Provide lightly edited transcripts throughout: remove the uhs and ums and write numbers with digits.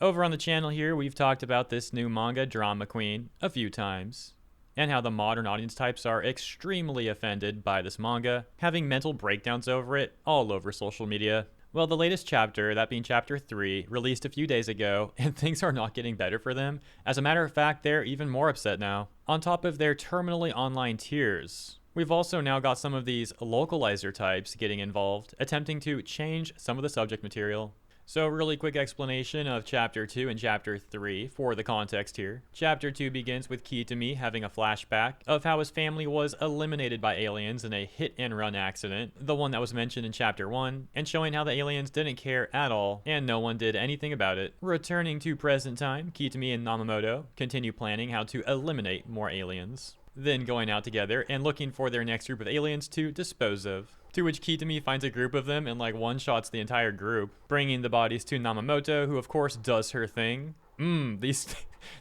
Over on the channel here, we've talked about this new manga, Drama Queen, a few times, and how the modern audience types are extremely offended by this manga, having mental breakdowns over it all over social media. Well, the latest chapter, that being chapter 3, released a few days ago, and things are not getting better for them. As a matter of fact, they're even more upset now. On top of their terminally online tears, we've also now got some of these localizer types getting involved, attempting to change some of the subject material. So really quick explanation of Chapter 2 and Chapter 3 for the context here. Chapter 2 begins with Kitami having a flashback of how his family was eliminated by aliens in a hit-and-run accident, the one that was mentioned in Chapter 1, and showing how the aliens didn't care at all, and no one did anything about it. Returning to present time, Kitami and Namamoto continue planning how to eliminate more aliens, then going out together and looking for their next group of aliens to dispose of. To which Kitami finds a group of them and one-shots the entire group, bringing the bodies to Namamoto, who of course does her thing. These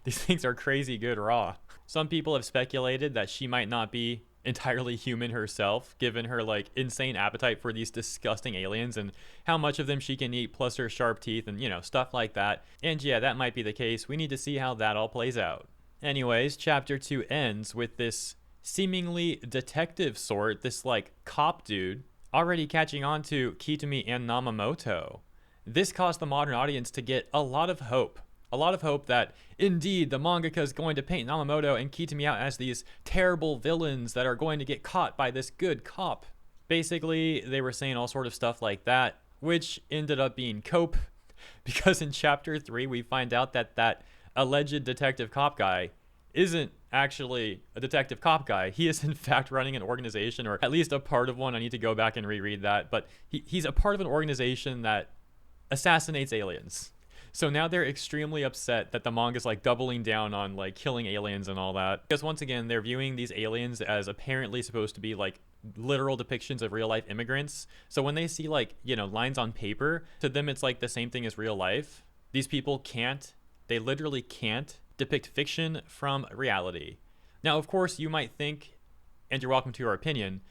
things are crazy good raw. Some people have speculated that she might not be entirely human herself, given her insane appetite for these disgusting aliens and how much of them she can eat, plus her sharp teeth and stuff like that. And yeah, that might be the case. We need to see how that all plays out. Anyways, chapter 2 ends with this seemingly detective sort, this cop dude, already catching on to Kitami and Namamoto. This caused the modern audience to get a lot of hope. A lot of hope that, indeed, the mangaka is going to paint Namamoto and Kitami out as these terrible villains that are going to get caught by this good cop. Basically, they were saying all sort of stuff like that, which ended up being cope, because in chapter 3, we find out that that alleged detective cop guy isn't actually a detective cop guy. He is in fact running an organization, or at least a part of one. I need to go back and reread that, but he's a part of an organization that assassinates aliens. So now they're extremely upset that the manga's doubling down on killing aliens and all that, because once again they're viewing these aliens as apparently supposed to be literal depictions of real life immigrants. So when they see lines on paper, to them it's the same thing as real life. These people they literally can't depict fiction from reality. Now, of course, you might think, and you're welcome to your opinion,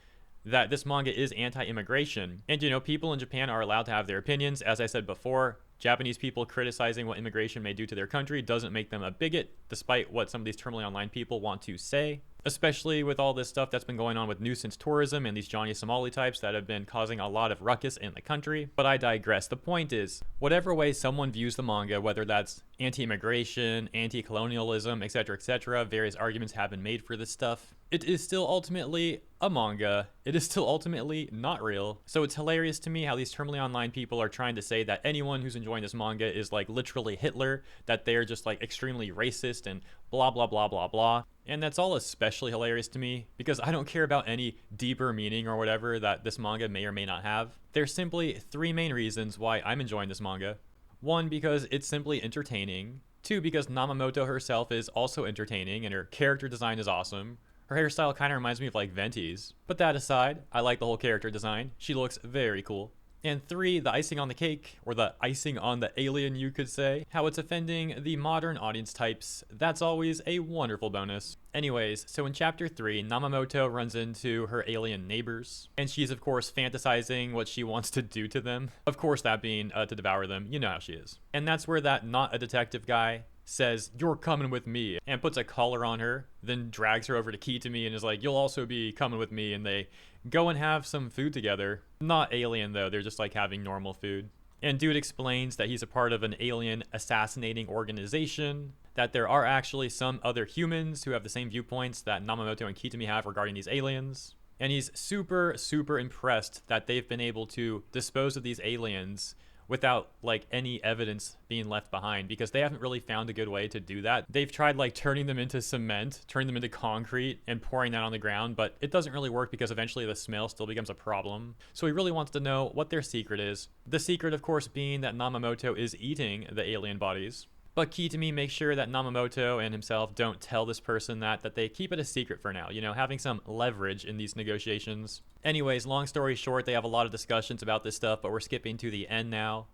that this manga is anti-immigration. And people in Japan are allowed to have their opinions. As I said before, Japanese people criticizing what immigration may do to their country doesn't make them a bigot, despite what some of these terminally online people want to say. Especially with all this stuff that's been going on with nuisance tourism and these Johnny Somali types that have been causing a lot of ruckus in the country. But I digress. The point is, whatever way someone views the manga, whether that's anti-immigration, anti-colonialism, etc., various arguments have been made for this stuff, it is still ultimately a manga. It is still ultimately not real. So it's hilarious to me how these terminally online people are trying to say that anyone who's enjoying this manga is literally Hitler, that they're just extremely racist and blah blah blah blah blah. And that's all especially hilarious to me because I don't care about any deeper meaning or whatever that this manga may or may not have. There's simply 3 main reasons why I'm enjoying this manga. 1, because it's simply entertaining. 2, because Namamoto herself is also entertaining and her character design is awesome. Her hairstyle kind of reminds me of Venti's. But that aside, I like the whole character design. She looks very cool. And 3, the icing on the cake, or the icing on the alien you could say, how it's offending the modern audience types. That's always a wonderful bonus. Anyways, so in chapter 3, Namamoto runs into her alien neighbors, and she's of course fantasizing what she wants to do to them. Of course that being to devour them, you know how she is. And that's where that not a detective guy says, "You're coming with me," and puts a collar on her, then drags her over to Kitami and is like, "You'll also be coming with me," and they go and have some food together. Not alien though, they're just having normal food. And dude explains that he's a part of an alien assassinating organization, that there are actually some other humans who have the same viewpoints that Namamoto and Kitami have regarding these aliens. And he's super impressed that they've been able to dispose of these aliens without any evidence being left behind, because they haven't really found a good way to do that. They've tried turning them into cement, turning them into concrete, and pouring that on the ground, but it doesn't really work because eventually the smell still becomes a problem. So he really wants to know what their secret is. The secret, of course, being that Namamoto is eating the alien bodies. But Kitami makes sure that Namamoto and himself don't tell this person that they keep it a secret for now, having some leverage in these negotiations. Anyways, long story short, they have a lot of discussions about this stuff, but we're skipping to the end now.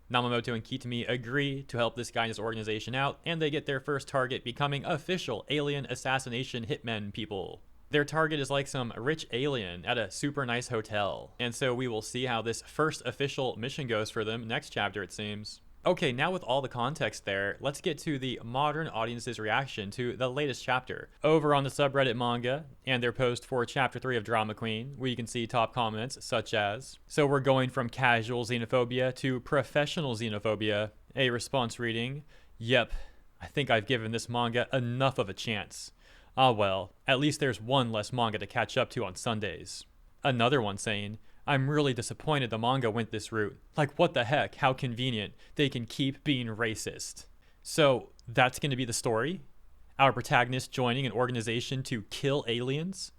Namamoto and Kitami agree to help this guy and his organization out, and they get their first target becoming official alien assassination hitmen people. Their target is some rich alien at a super nice hotel. And so we will see how this first official mission goes for them next chapter, it seems. Okay, now with all the context there, let's get to the modern audience's reaction to the latest chapter. Over on the subreddit Manga and their post for chapter 3 of Drama Queen, where you can see top comments such as, "So we're going from casual xenophobia to professional xenophobia." A response reading, "Yep, I think I've given this manga enough of a chance. Ah well, at least there's one less manga to catch up to on Sundays." Another one saying, "I'm really disappointed the manga went this route. Like, what the heck? How convenient. They can keep being racist." So, that's going to be the story? Our protagonist joining an organization to kill aliens?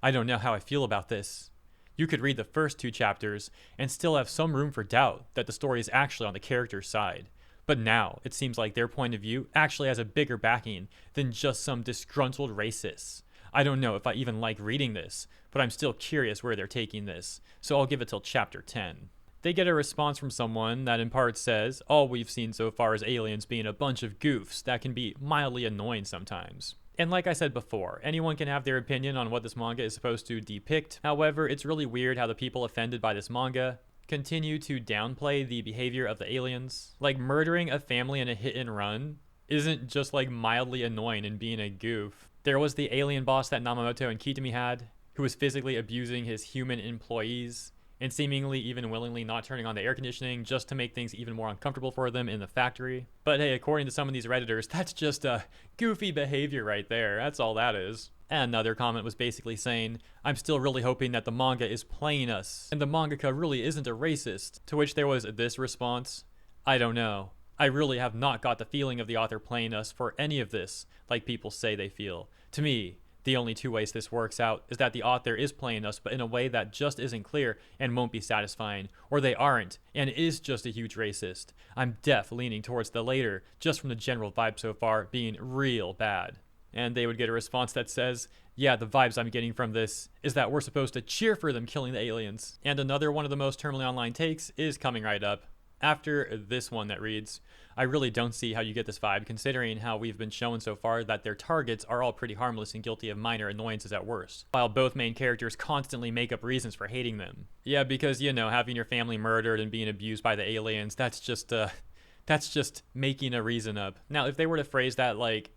I don't know how I feel about this. You could read the first 2 chapters and still have some room for doubt that the story is actually on the character's side. But now, it seems like their point of view actually has a bigger backing than just some disgruntled racists. I don't know if I even like reading this, but I'm still curious where they're taking this, so I'll give it till chapter 10. They get a response from someone that in part says, "All we've seen so far is aliens being a bunch of goofs that can be mildly annoying sometimes." And like I said before, anyone can have their opinion on what this manga is supposed to depict. However, it's really weird how the people offended by this manga continue to downplay the behavior of the aliens. Like, murdering a family in a hit and run isn't just like mildly annoying and being a goof. There was the alien boss that Namamoto and Kitami had, who was physically abusing his human employees and seemingly even willingly not turning on the air conditioning just to make things even more uncomfortable for them in the factory. But hey, according to some of these Redditors, that's just a goofy behavior right there. That's all that is. And another comment was basically saying, "I'm still really hoping that the manga is playing us, and the mangaka really isn't a racist." To which there was this response, "I don't know. I really have not got the feeling of the author playing us for any of this, like people say they feel. To me, the only 2 ways this works out is that the author is playing us, but in a way that just isn't clear and won't be satisfying, or they aren't and is just a huge racist. I'm leaning towards the later, just from the general vibe so far being real bad." And they would get a response that says, "Yeah, the vibes I'm getting from this is that we're supposed to cheer for them killing the aliens." And another one of the most terminally online takes is coming right up. After this one that reads, "I really don't see how you get this vibe considering how we've been shown so far that their targets are all pretty harmless and guilty of minor annoyances at worst, while both main characters constantly make up reasons for hating them." Yeah, because, you know, having your family murdered and being abused by the aliens, that's just making a reason up. Now, if they were to phrase that like,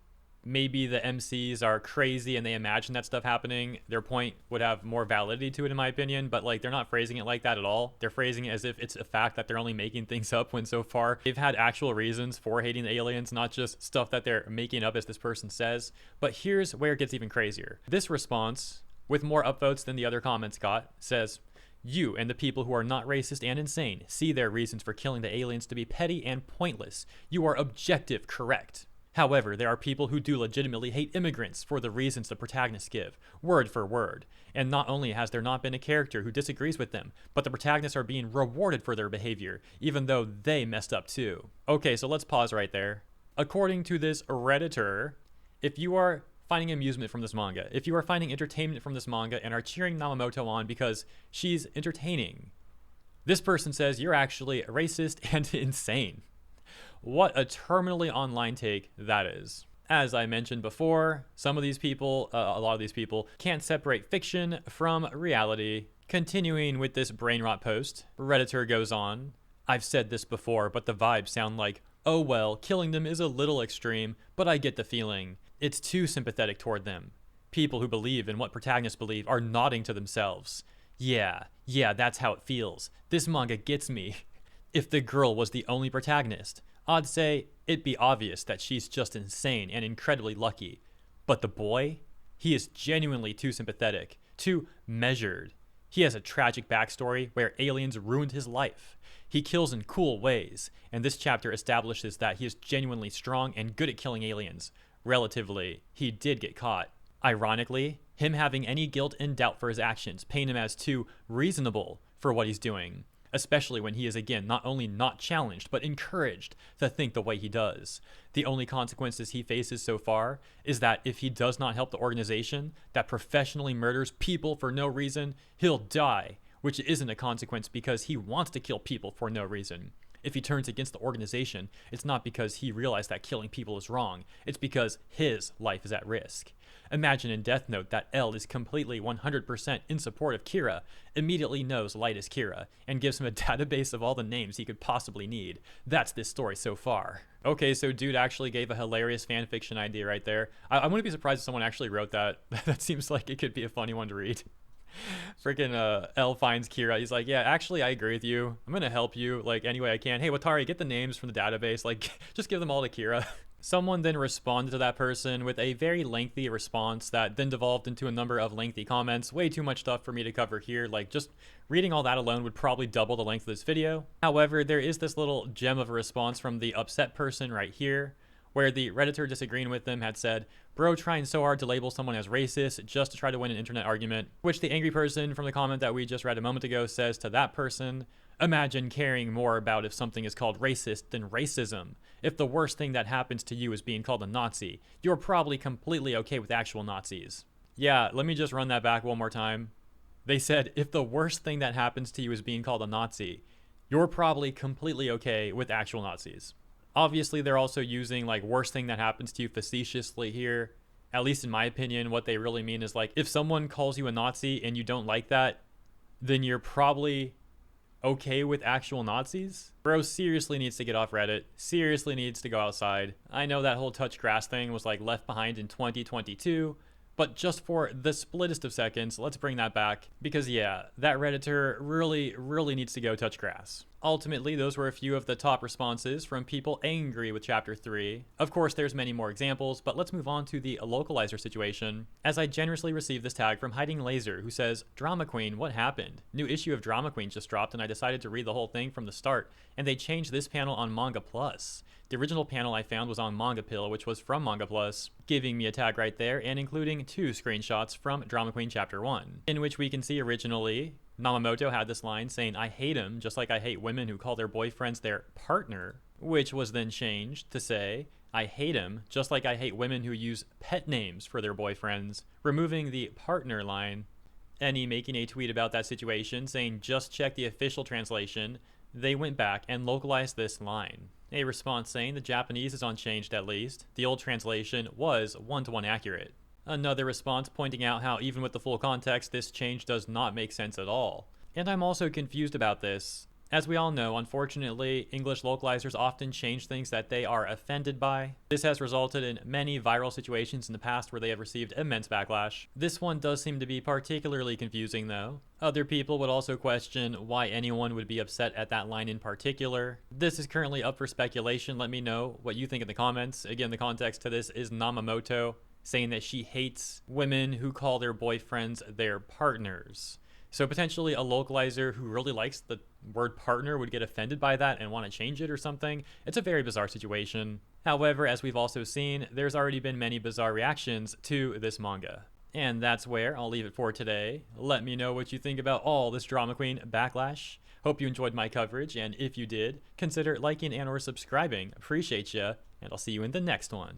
maybe the MCs are crazy and they imagine that stuff happening, their point would have more validity to it, in my opinion. But like, they're not phrasing it like that at all. They're phrasing it as if it's a fact that they're only making things up, when so far they've had actual reasons for hating the aliens, not just stuff that they're making up as this person says. But here's where it gets even crazier. This response, with more upvotes than the other comments got, says, "You and the people who are not racist and insane see their reasons for killing the aliens to be petty and pointless. You are objective correct. However, there are people who do legitimately hate immigrants for the reasons the protagonists give, word for word. And not only has there not been a character who disagrees with them, but the protagonists are being rewarded for their behavior, even though they messed up too." Okay, so let's pause right there. According to this Redditor, if you are finding amusement from this manga, if you are finding entertainment from this manga and are cheering Namamoto on because she's entertaining, this person says you're actually racist and insane. What a terminally online take that is. As I mentioned before, some of these people, a lot of these people, can't separate fiction from reality. Continuing with this brain rot post, Redditor goes on, "I've said this before, but the vibes sound like, oh well, killing them is a little extreme, but I get the feeling. It's too sympathetic toward them. People who believe in what protagonists believe are nodding to themselves. Yeah, that's how it feels. This manga gets me. If the girl was the only protagonist, I'd say it'd be obvious that she's just insane and incredibly lucky. But the boy? He is genuinely too sympathetic, too measured. He has a tragic backstory where aliens ruined his life. He kills in cool ways, and this chapter establishes that he is genuinely strong and good at killing aliens. Relatively, he did get caught. Ironically, him having any guilt and doubt for his actions paint him as too reasonable for what he's doing. Especially when he is again not only not challenged, but encouraged to think the way he does. The only consequences he faces so far is that if he does not help the organization that professionally murders people for no reason, he'll die, which isn't a consequence because he wants to kill people for no reason. If he turns against the organization, it's not because he realized that killing people is wrong. It's because his life is at risk. Imagine in Death Note that L is completely 100% in support of Kira, immediately knows Light is Kira, and gives him a database of all the names he could possibly need. That's this story so far. Okay, so dude actually gave a hilarious fanfiction idea right there. I wouldn't be surprised if someone actually wrote that. That seems like it could be a funny one to read. Freaking L finds Kira. He's like, yeah, actually, I agree with you. I'm gonna help you like any way I can. Hey, Watari, get the names from the database. Like, just give them all to Kira. Someone then responded to that person with a very lengthy response that then devolved into a number of lengthy comments. Way too much stuff for me to cover here. Like, just reading all that alone would probably double the length of this video. However, there is this little gem of a response from the upset person right here, where the Redditor disagreeing with them had said, bro trying so hard to label someone as racist just to try to win an internet argument, which the angry person from the comment that we just read a moment ago says to that person, imagine caring more about if something is called racist than racism. If the worst thing that happens to you is being called a Nazi, you're probably completely okay with actual Nazis. Yeah, let me just run that back one more time. They said, if the worst thing that happens to you is being called a Nazi, you're probably completely okay with actual Nazis. Obviously, they're also using like worst thing that happens to you facetiously here. At least in my opinion, what they really mean is like, if someone calls you a Nazi and you don't like that, then you're probably okay with actual Nazis. Bro seriously needs to get off Reddit, seriously needs to go outside. I know that whole touch grass thing was like left behind in 2022, but just for the splittest of seconds, let's bring that back, because yeah, that Redditor really needs to go touch grass. Ultimately, those were a few of the top responses from people angry with Chapter 3. Of course, there's many more examples, but let's move on to the Localizer situation, as I generously received this tag from Hiding Laser, who says, Drama Queen, what happened? New issue of Drama Queen just dropped, and I decided to read the whole thing from the start, and they changed this panel on Manga Plus. The original panel I found was on Manga Pill, which was from Manga Plus, giving me a tag right there, and including 2 screenshots from Drama Queen Chapter 1, in which we can see originally, Namamoto had this line saying, I hate him, just like I hate women who call their boyfriends their partner, which was then changed to say, I hate him, just like I hate women who use pet names for their boyfriends, removing the partner line. Any making a tweet about that situation saying, just check the official translation. They went back and localized this line. A response saying the Japanese is unchanged at least. The old translation was one-to-one accurate. Another response pointing out how even with the full context, this change does not make sense at all. And I'm also confused about this. As we all know, unfortunately, English localizers often change things that they are offended by. This has resulted in many viral situations in the past where they have received immense backlash. This one does seem to be particularly confusing though. Other people would also question why anyone would be upset at that line in particular. This is currently up for speculation. Let me know what you think in the comments. Again, the context to this is Namamoto saying that she hates women who call their boyfriends their partners. So potentially a localizer who really likes the word partner would get offended by that and want to change it or something. It's a very bizarre situation. However, as we've also seen, there's already been many bizarre reactions to this manga. And that's where I'll leave it for today. Let me know what you think about all this Drama Queen backlash. Hope you enjoyed my coverage, and if you did, consider liking and or subscribing. Appreciate ya, and I'll see you in the next one.